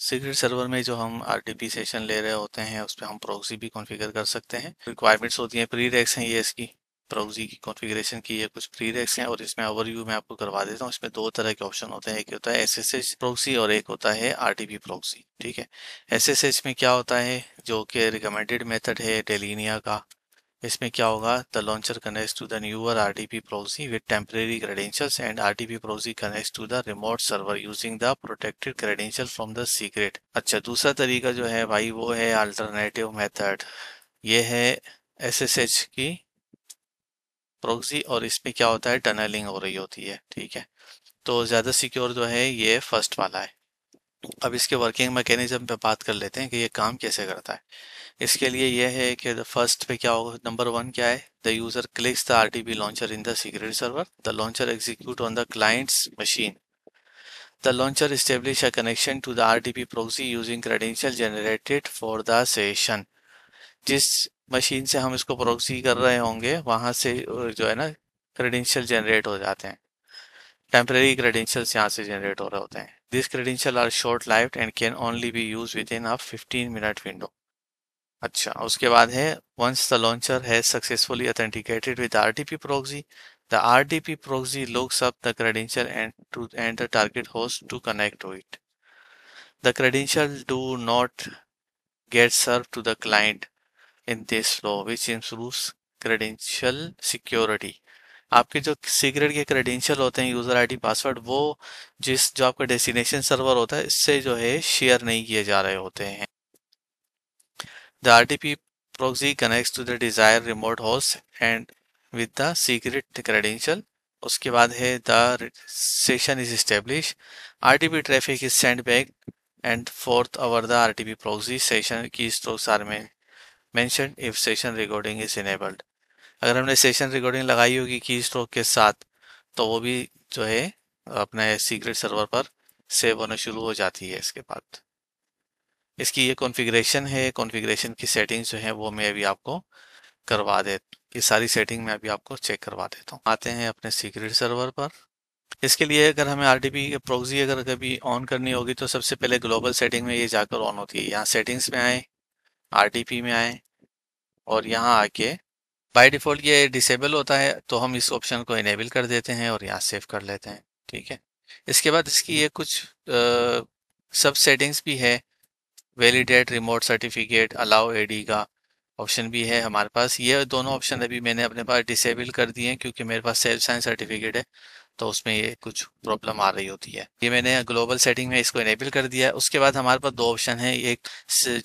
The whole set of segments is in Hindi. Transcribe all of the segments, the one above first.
सीक्रेट सर्वर में जो हम आरटीपी सेशन ले रहे होते हैं उस पर हम प्रॉक्सी भी कॉन्फ़िगर कर सकते हैं। रिक्वायरमेंट्स होती हैं, प्री रेक्स हैं ये इसकी प्रॉक्सी की कॉन्फ़िगरेशन की, ये कुछ प्री रेक्स हैं और इसमें ओवरव्यू मैं आपको करवा देता हूँ। इसमें दो तरह के ऑप्शन होते हैं, एक होता है एसएसएच प्रॉक्सी और एक होता है आरटीपी प्रॉक्सी। ठीक है, एसएसएच में क्या होता है, जो कि रिकमेंडेड मेथड है टेलिनिया का। इसमें क्या होगा, the launcher connects to the newer RTP proxy with temporary credentials and RTP proxy connects to the remote server using the protected credential from the secret। अच्छा, दूसरा तरीका जो है भाई वो है अल्टरनेटिव मेथड, ये है एसएसएच की proxy और इसमें क्या होता है, टनलिंग हो रही होती है। ठीक है, तो ज़्यादा सिक्योर जो है ये फर्स्ट वाला है। अब इसके वर्किंग मैकेनिज्म पे बात कर लेते हैं कि ये काम कैसे करता है। इसके लिए यह है कि फर्स्ट पे क्या होगा, नंबर वन क्या है, the user clicks the RTP launcher in the secret server, the launcher execute on the clients machine, the launcher establish a connection to the RTP proxy using credential generated for the session. जिस मशीन से हम इसको proxy कर रहे होंगे वहां से जो है ना क्रेडेंशियल जनरेट हो जाते हैं, टेम्परेरी क्रेडेंशियल्स यहाँ से जनरेट हो रहे होते हैं। This credential are short lived and can only be use within a 15-minute window. अच्छा, उसके बाद है once the launcher has successfully authenticated with RTP proxy, the RTP proxy looks up the credential and the target host to connect to it. The credential do not get served to the client in this flow, which improves credential security. आपके जो सीक्रेट के क्रेडेंशियल होते हैं, यूजर आईडी पासवर्ड, वो जो आपका डेस्टिनेशन सर्वर होता है इससे जो है शेयर नहीं किए जा रहे होते हैं। The RTP proxy connects to the desired remote host and with the secret credential. उसके बाद है the session is established. RTP traffic is sent back and forth over the RTP proxy. Session keystrokes are mentioned if session recording is enabled. अगर हमने सेशन रिकॉर्डिंग लगाई होगी की स्ट्रोक के साथ तो वो भी जो है अपने सीक्रेट सर्वर पर सेव होना शुरू हो जाती है। इसके बाद इसकी ये कॉन्फ़िगरेशन है, कॉन्फ़िगरेशन की सेटिंग्स जो है वो मैं अभी आपको करवा दे, ये सारी सेटिंग मैं अभी आपको चेक करवा देता हूँ। आते हैं अपने सीक्रेट सर्वर पर। इसके लिए अगर हमें आरटीपी प्रॉक्सी अगर कभी ऑन करनी होगी तो सबसे पहले ग्लोबल सेटिंग में ये जाकर ऑन होती है। यहाँ सेटिंग्स में आए, आरटीपी में आए और यहाँ आके बाय डिफ़ॉल्ट ये डिसेबल होता है तो हम इस ऑप्शन को इनेबल कर देते हैं और यहाँ सेव कर लेते हैं। ठीक है, इसके बाद इसकी ये कुछ सब सेटिंग्स भी है, validate remote certificate, allow AD का ऑप्शन भी है हमारे पास। ये दोनों ऑप्शन अभी मैंने अपने पास डिसेबल कर दिए हैं क्योंकि मेरे पास सेल्फ साइन सर्टिफिकेट है तो उसमें ये कुछ प्रॉब्लम आ रही होती है। ये मैंने ग्लोबल सेटिंग में इसको इनेबल कर दिया है। उसके बाद हमारे पास दो ऑप्शन है, एक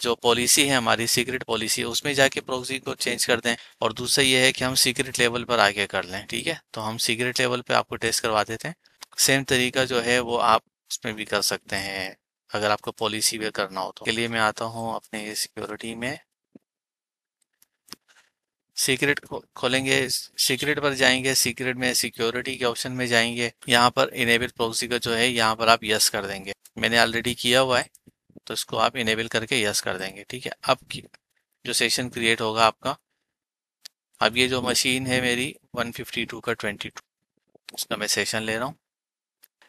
जो पॉलिसी है हमारी सीक्रेट पॉलिसी उसमें जाके प्रॉक्सी को चेंज कर दें और दूसरा ये है कि हम सीक्रेट लेवल पर आगे कर लें। ठीक है, तो हम सीक्रेट लेवल पे आपको टेस्ट करवा देते हैं। सेम तरीका जो है वो आप उसमें भी कर सकते हैं अगर आपको पॉलिसी भी करना हो तो। के लिए मैं आता हूँ अपने सिक्योरिटी में, सीक्रेट खोलेंगे, सीक्रेट पर जाएंगे, सीक्रेट में सिक्योरिटी के ऑप्शन में जाएंगे, यहाँ पर इनेबल प्रॉक्सी का जो है यहाँ पर आप यस कर देंगे। मैंने ऑलरेडी किया हुआ है तो इसको आप इनेबल करके यस कर देंगे। ठीक है, अब जो सेशन क्रिएट होगा आपका, अब ये जो मशीन है मेरी 152 का 22 उसका मैं सेशन ले रहा हूँ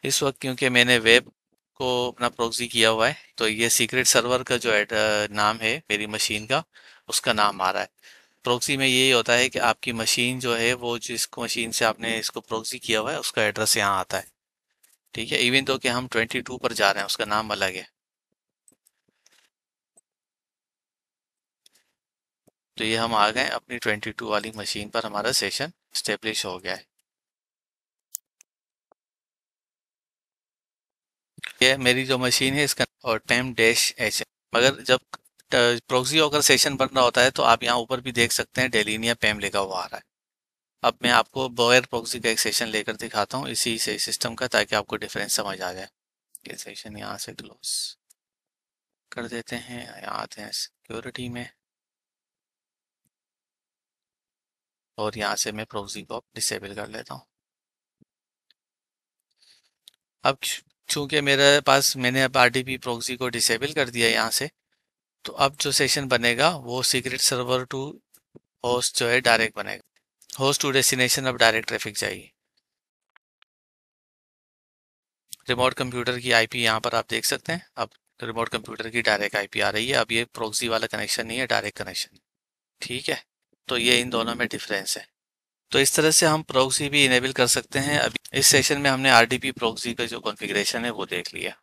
इस वक्त, क्योंकि मैंने वेब को अपना प्रॉक्सी किया हुआ है तो ये सीक्रेट सर्वर का जो नाम है मेरी मशीन का उसका नाम आ रहा है। प्रॉक्सी में यही होता है कि आपकी मशीन जो है वो जिस मशीन से आपने इसको प्रॉक्सी किया हुआ है उसका एड्रेस यहाँ आता है। ठीक है, इवन तो कि हम 22 पर जा रहे हैं उसका नाम अलग है। तो ये हम आ गए अपनी 22 वाली मशीन पर, हमारा सेशन स्टेब्लिश हो गया है। ये मेरी जो मशीन है इसका और -H है। मगर जब प्रॉक्सी होकर सेशन बन रहा होता है तो आप यहाँ ऊपर भी देख सकते हैं डेलिनिया पैम लिखा हुआ आ रहा है। अब मैं आपको बोयर प्रॉक्सी का एक सेशन लेकर दिखाता हूँ इसी से सिस्टम का, ताकि आपको डिफरेंस समझ आ जाए। ये सेशन यहाँ से क्लोज कर देते हैं, यहाँ आते हैं सिक्योरिटी में और यहाँ से मैं प्रॉक्सी को डिसेबल कर लेता हूँ। अब चूंकि मेरे पास मैंने अब आरटीपी प्रॉक्सी को डिसेबल कर दिया यहाँ से, तो अब जो सेशन बनेगा वो सीक्रेट सर्वर टू होस्ट जो है डायरेक्ट बनेगा, होस्ट टू डेस्टिनेशन अब डायरेक्ट ट्रैफिक जाएगी। रिमोट कंप्यूटर की आईपी यहाँ पर आप देख सकते हैं। अब तो रिमोट कंप्यूटर की डायरेक्ट आईपी आ रही है। अब ये प्रॉक्सी वाला कनेक्शन नहीं है, डायरेक्ट कनेक्शन। ठीक है, तो ये इन दोनों में डिफरेंस है। तो इस तरह से हम प्रॉक्सी भी इनेबल कर सकते हैं। अभी इस सेशन में हमने आरडीपी प्रॉक्सी का जो कॉन्फ़िगरेशन है वो देख लिया।